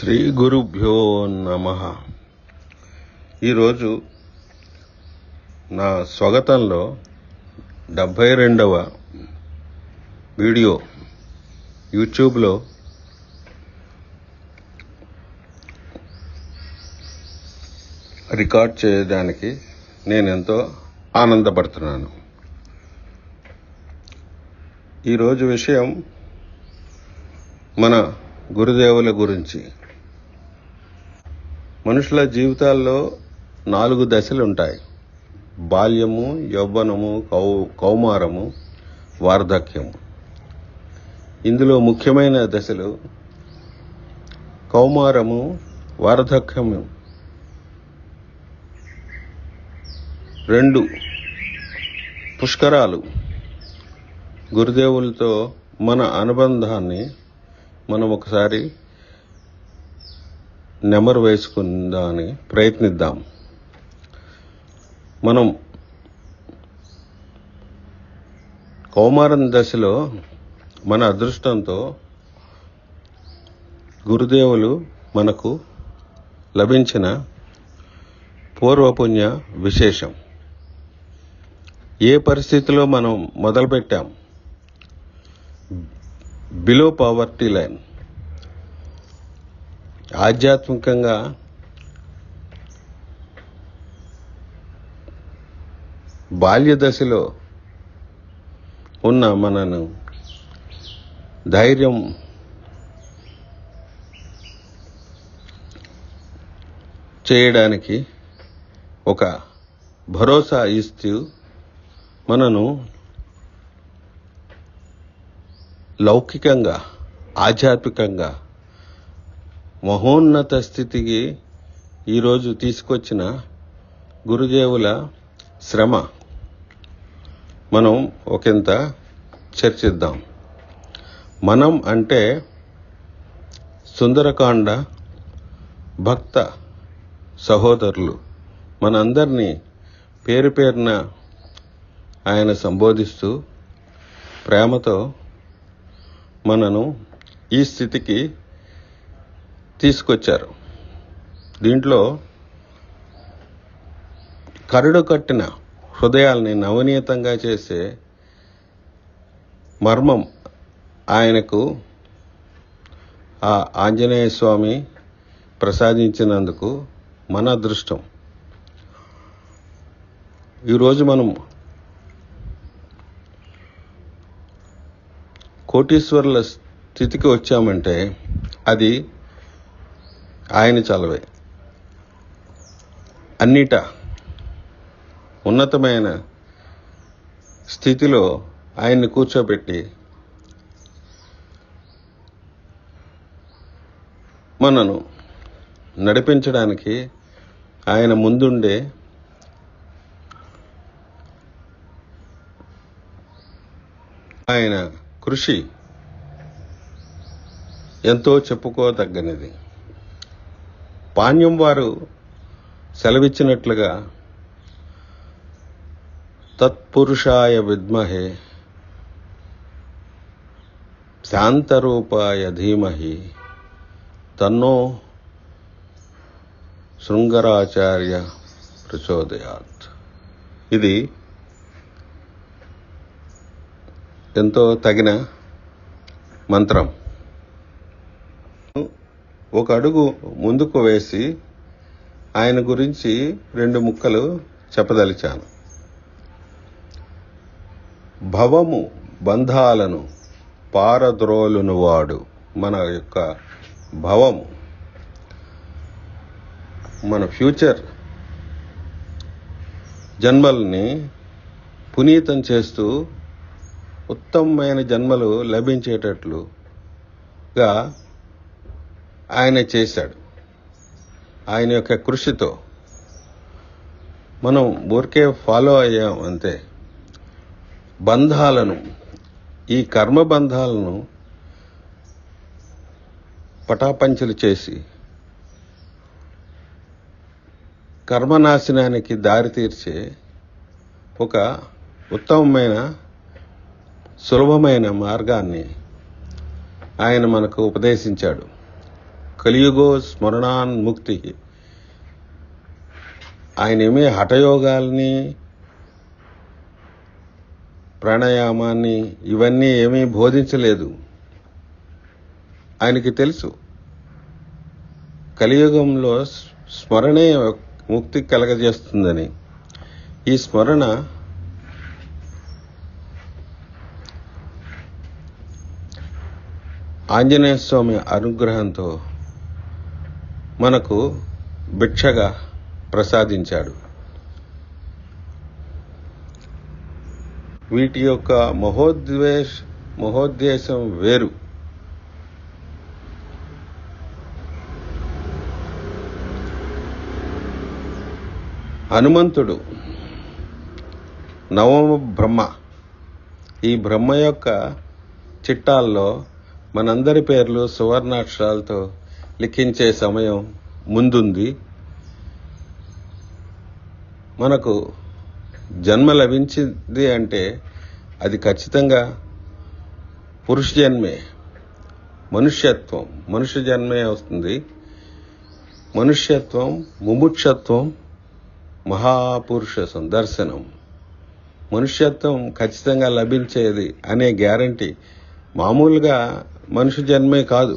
శ్రీ గురుభ్యో నమః. ఈరోజు నా స్వాగతంలో 72వ వీడియో యూట్యూబ్లో రికార్డ్ చేయడానికి నేను ఎంతో ఆనందపడుతున్నాను. ఈరోజు విషయం మన గురుదేవుల గురించి. మనుషుల జీవితాల్లో 4 దశలు ఉంటాయి: బాల్యము, యవ్వనము, కౌమారము, వార్ధక్యము. ఇందులో ముఖ్యమైన దశలు కౌమారము, వార్ధక్యము. 2 పుష్కరాలు. గురుదేవులతో మన అనుబంధాన్ని మనం ఒకసారి నెమరు వేసుకుందామని ప్రయత్నిద్దాం. మనం కౌమారం దశలో మన అదృష్టంతో గురుదేవులు మనకు లభించిన పూర్వపుణ్య విశేషం. ఏ పరిస్థితిలో మనం మొదలుపెట్టాం? Below poverty line. ఆధ్యాత్మికంగా బాల్య దశలో ఉన్న మనను ధైర్యం చేయడానికి ఒక భరోసా ఇస్తూ మనను లౌకికంగా, ఆధ్యాత్మికంగా మహోన్నత స్థితికి ఈరోజు తీసుకొచ్చిన గురుదేవుల శ్రమ మనం ఒకంత చర్చిద్దాం. మనం అంటే సుందరకాండ భక్త సహోదరులు. మనందరినీ పేరు పేరున ఆయన సంబోధిస్తూ ప్రేమతో మనను ఈ స్థితికి తీసుకొచ్చారు. దీంట్లో కరుడు కట్టిన హృదయాల్ని నవనీతంగా చేసే మర్మం ఆయనకు ఆ ఆంజనేయ స్వామి ప్రసాదించినందుకు మన అదృష్టం. ఈరోజు మనం కోటీశ్వరుల స్థితికి వచ్చామంటే అది ఆయన చలవే. అన్నిట ఉన్నతమైన స్థితిలో ఆయన్ని కూర్చోబెట్టి మనను నడిపించడానికి ఆయన ముందుండే ఆయన కృషి ఎంతో చెప్పుకోదగ్గనిది. పాణ్యం వారు సెలవిచ్చినట్లుగా తత్పురుషాయ విద్మహే శాంతరూపాయ ధీమహి తన్నో శృంగరాచార్య ప్రచోదయాత్. ఇది ఎంతో తగిన మంత్రం. ఒక అడుగు ముందుకు వేసి ఆయన గురించి 2 ముక్కలు చెప్పదలిచాను. భవము బంధాలను పారద్రోలును వాడు. మన యొక్క భవము, మన ఫ్యూచర్ జన్మల్ని పునీతం చేస్తూ ఉత్తమమైన జన్మలు లభించేటట్లుగా ఆయన చేశాడు. ఆయన యొక్క కృషితో మనం ఊరికే ఫాలో అయ్యాం అంతే. బంధాలను, ఈ కర్మ బంధాలను పటాపంచలు చేసి కర్మనాశనానికి దారితీర్చే ఒక ఉత్తమమైన సులభమైన మార్గాన్ని ఆయన మనకు ఉపదేశించాడు. కలియుగో స్మరణాన్ముక్తి. ఆయన ఏమీ హఠయోగాల్ని, ప్రాణాయామాన్ని ఇవన్నీ ఏమీ బోధించలేదు. ఆయనకి తెలుసు కలియుగంలో స్మరణే ముక్తి కలగజేస్తుందని. ఈ స్మరణ ఆంజనేయ స్వామి అనుగ్రహంతో మనకు భిక్షగా ప్రసాదించాడు. వీటి యొక్క మహోద్దేశం వేరు. హనుమంతుడు నవమ బ్రహ్మ. ఈ బ్రహ్మ యొక్క చిట్టాల్లో మనందరి పేర్లు సువర్ణాక్షరాలతో లిఖించే సమయం ముందుంది. మనకు జన్మ లభించింది అంటే అది ఖచ్చితంగా పురుష జన్మే, మనుష్యత్వం, మనుష్య జన్మే వస్తుంది. మనుష్యత్వం, ముముక్షత్వం, మహాపురుష దర్శనం. మనుష్యత్వం ఖచ్చితంగా లభించేది అనే గ్యారంటీ మామూలుగా మనుష్య జన్మే కాదు.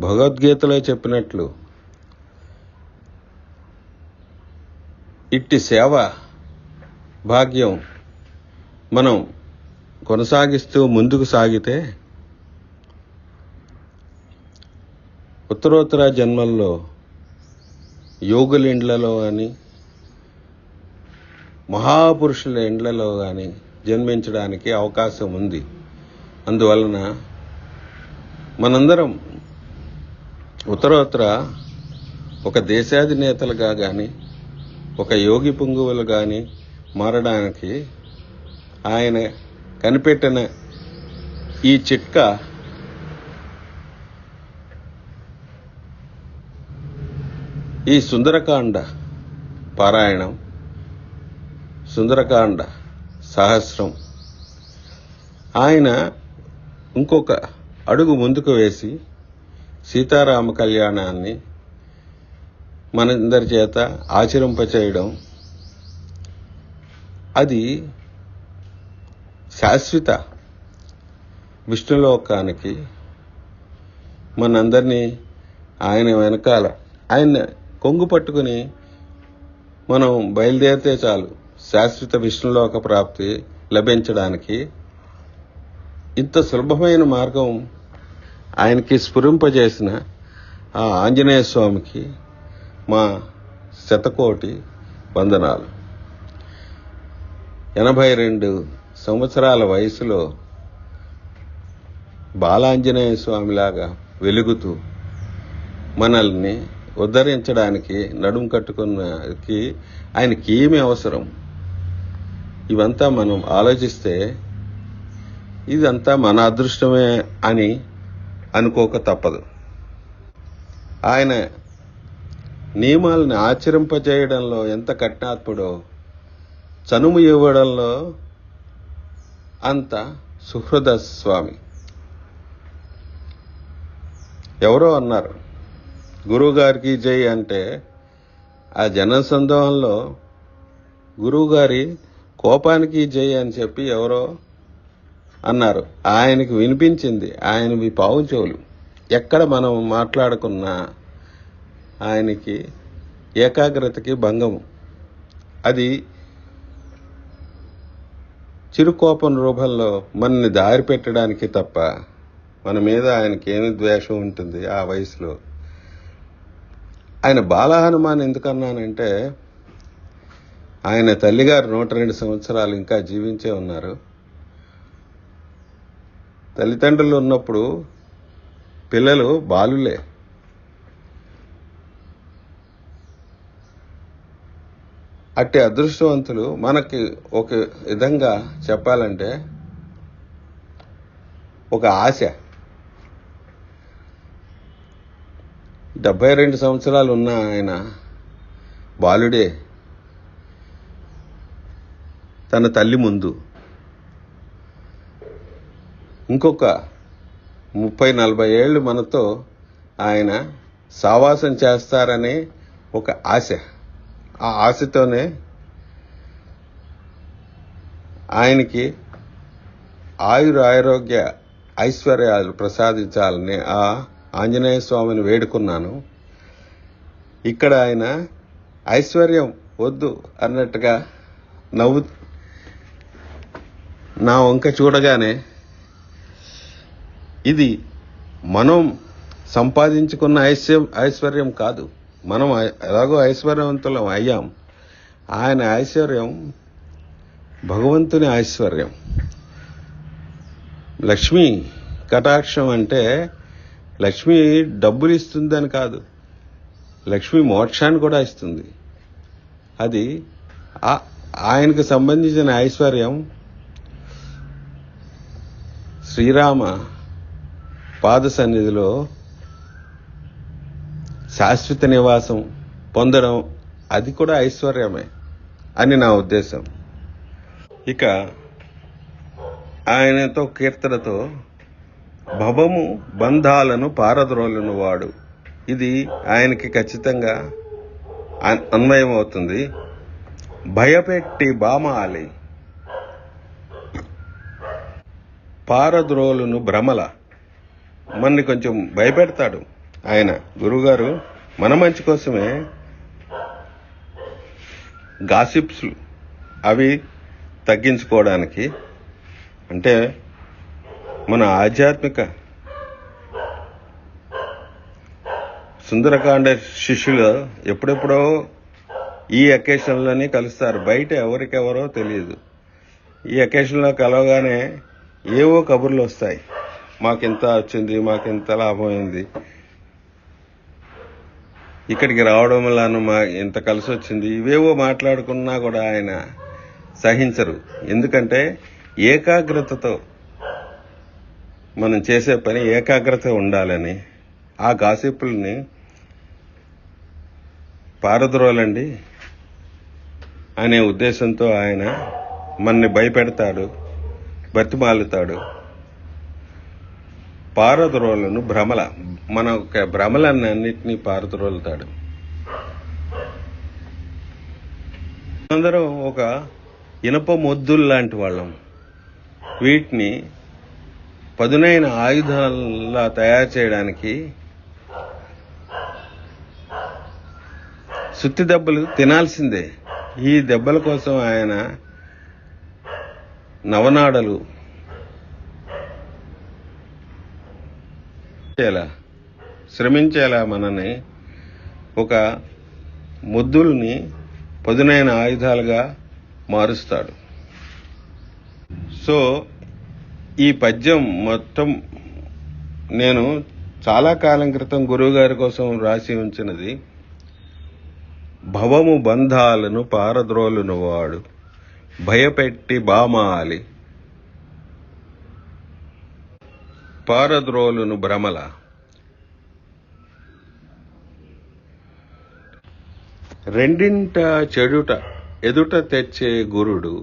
భగవద్గీతలో చెప్పినట్లు ఇట్టి సేవ భాగ్యం మనం కొనసాగిస్తూ ముందుకు సాగితే ఉత్తరోత్తర జన్మల్లో యోగుల ఇండ్లలో కానీ మహాపురుషుల ఇండ్లలో కానీ జన్మించడానికి అవకాశం ఉంది. అందువలన మనందరం ఉత్తరోత్తర ఒక దేశాధినేతలుగా కానీ ఒక యోగి పుంగువులు కానీ మారడానికి ఆయన కనిపెట్టిన ఈ చిట్కా ఈ సుందరకాండ పారాయణం, సుందరకాండ సహస్రం. ఆయన ఇంకొక అడుగు ముందుకు వేసి సీతారామ కళ్యాణాన్ని మనందరి చేత ఆచరింపచేయడం, అది శాశ్వత విష్ణులోకానికి మనందరినీ ఆయన వెనకాల ఆయన కొంగు పట్టుకుని మనం బయలుదేరితే చాలు శాశ్వత విష్ణులోక ప్రాప్తి లభించడానికి. ఇంత సులభమైన మార్గం ఆయనకి స్ఫురింపజేసిన ఆ ఆంజనేయ స్వామికి మా శతకోటి వందనాలు. 82 సంవత్సరాల వయసులో బాలాంజనేయ స్వామిలాగా వెలుగుతూ మనల్ని ఉద్ధరించడానికి నడుం కట్టుకున్నకి ఆయనకి ఏమి అవసరం? ఇవంతా మనం ఆలోచిస్తే ఇదంతా మన అదృష్టమే అని అనుకోక తప్పదు. ఆయన నియమాలను ఆచరింపజేయడంలో ఎంత కఠినాత్ముడో, చనుము ఇవ్వడంలో అంత సుహృద స్వామి. ఎవరో అన్నారు గురువుగారికి జై అంటే, ఆ జనసందోహంలో గురువుగారి కోపానికి జై అని చెప్పి ఎవరో అన్నారు. ఆయనకి వినిపించింది ఆయనవి పావు చెవులు. ఎక్కడ మనం మాట్లాడుకున్నా ఆయనకి ఏకాగ్రతకి భంగము. అది చిరుకోపం రూపంలో మనని దారి పెట్టడానికి తప్ప మన మీద ఆయనకి ఏమి ద్వేషం ఉంటుంది ఆ వయసులో. ఆయన బాల హనుమాన్ ఎందుకన్నానంటే, ఆయన తల్లిగారు 102 సంవత్సరాలు ఇంకా జీవించే ఉన్నారు. తల్లిదండ్రులు ఉన్నప్పుడు పిల్లలు బాలులే. అట్టి అదృష్టవంతులు మనకి ఒక విధంగా చెప్పాలంటే ఒక ఆశ. 72 సంవత్సరాలు ఉన్న ఆయన బాలుడే తన తల్లి ముందు. ఇంకొక 30-40 ఏళ్ళు మనతో ఆయన సావాసం చేస్తారనే ఒక ఆశ. ఆ ఆశతోనే ఆయనకి ఆయురారోగ్య ఐశ్వర్యాలు ప్రసాదించాలని ఆ ఆంజనేయ స్వామిని వేడుకున్నాను. ఇక్కడ ఆయన ఐశ్వర్యం వద్దు అన్నట్టుగా నవ్వు నా వంక చూడగానే, ఇది మనం సంపాదించుకున్న ఐశ్వర్యం కాదు, మనం ఎలాగో ఐశ్వర్యవంతులం అయ్యాం. ఆయన ఐశ్వర్యం భగవంతుని ఐశ్వర్యం. లక్ష్మీ కటాక్షం అంటే లక్ష్మి డబ్బులు ఇస్తుందని కాదు, లక్ష్మి మోక్షాన్ని కూడా ఇస్తుంది. అది ఆయనకు సంబంధించిన ఐశ్వర్యం శ్రీరామ పాద సన్నిధిలో శాశ్వత నివాసం పొందడం, అది కూడా ఐశ్వర్యమే అని నా ఉద్దేశం. ఇక ఆయనతో కీర్తనతో భవము బంధాలను పారద్రోలును వాడు, ఇది ఆయనకి ఖచ్చితంగా అన్వయం అవుతుంది. భయపెట్టి బామాలి పారద్రోలును భ్రమల, మనని కొంచెం భయపెడతాడు ఆయన. గురువుగారు మన మంచి కోసమే గాసిప్స్ అవి తగ్గించుకోవడానికి, అంటే మన ఆధ్యాత్మిక సుందరకాండ శిష్యులు ఎప్పుడెప్పుడో ఈ అకేషన్లోనే కలుస్తారు. బయట ఎవరికెవరో తెలియదు. ఈ అకేషన్లో కలవగానే ఏవో కబుర్లు వస్తాయి, మాకింత వచ్చింది, మాకింత లాభం అయింది, ఇక్కడికి రావడం వల్ల మా ఇంత కలిసి వచ్చింది, ఇవేవో మాట్లాడుకున్నా కూడా ఆయన సహించరు. ఎందుకంటే ఏకాగ్రతతో మనం చేసే పని ఏకాగ్రత ఉండాలని, ఆ గాసిప్పుల్ని పారద్రోలండి అనే ఉద్దేశంతో ఆయన మనని భయపెడతాడు, బతిమాలుతాడు. పారద్రోలను భ్రమల, మన భ్రమలన్నింటినీ పారద్రోలుతాడు. అందరం ఒక ఇనప మొద్దుల్లాంటి వాళ్ళం. వీటిని పదునైన ఆయుధాలా తయారు చేయడానికి సుత్తి దెబ్బలు తినాల్సిందే. ఈ దెబ్బల కోసం ఆయన నవనాడలు శ్రమించేలా మనని ఒక ముద్దుల్ని పదునైన ఆయుధాలుగా మారుస్తాడు. సో ఈ పద్యం మొత్తం నేను చాలా కాలం క్రితం గురువుగారి కోసం రాసి ఉంచినది. భవము బంధాలను పారద్రోలును వాడు, భయపెట్టి బామాలి పారద్రోలును భ్రమల. రెండింట చెడుట ఎదుట తెచ్చే గురుడు,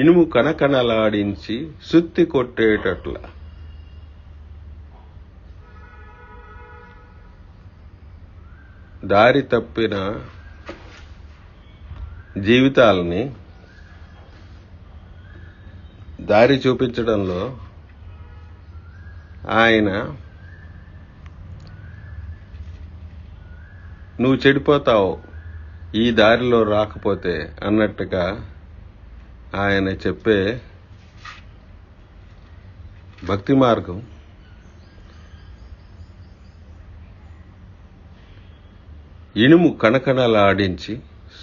ఇనుము కణకణలాడించి సుత్తి కొట్టేటట్ల. దారి తప్పిన జీవితాలని దారి చూపించడంలో ఆయన నువ్వు చెడిపోతావు ఈ దారిలో రాకపోతే అన్నట్టుగా ఆయన చెప్పే భక్తి మార్గం ఇనుము కణకణలాడించి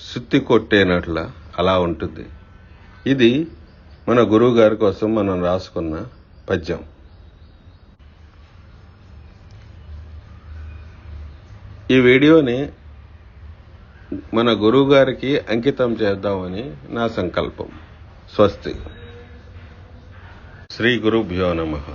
సుత్తి కొట్టేనట్ల అలా ఉంటుంది. ఇది మన గురువు గారి కోసం మనం రాసుకున్న పద్యం. ఈ వీడియోని మన గురువు గారికి అంకితం చేద్దామని నా సంకల్పం. స్వస్తి. శ్రీ గురుభ్యో నమః.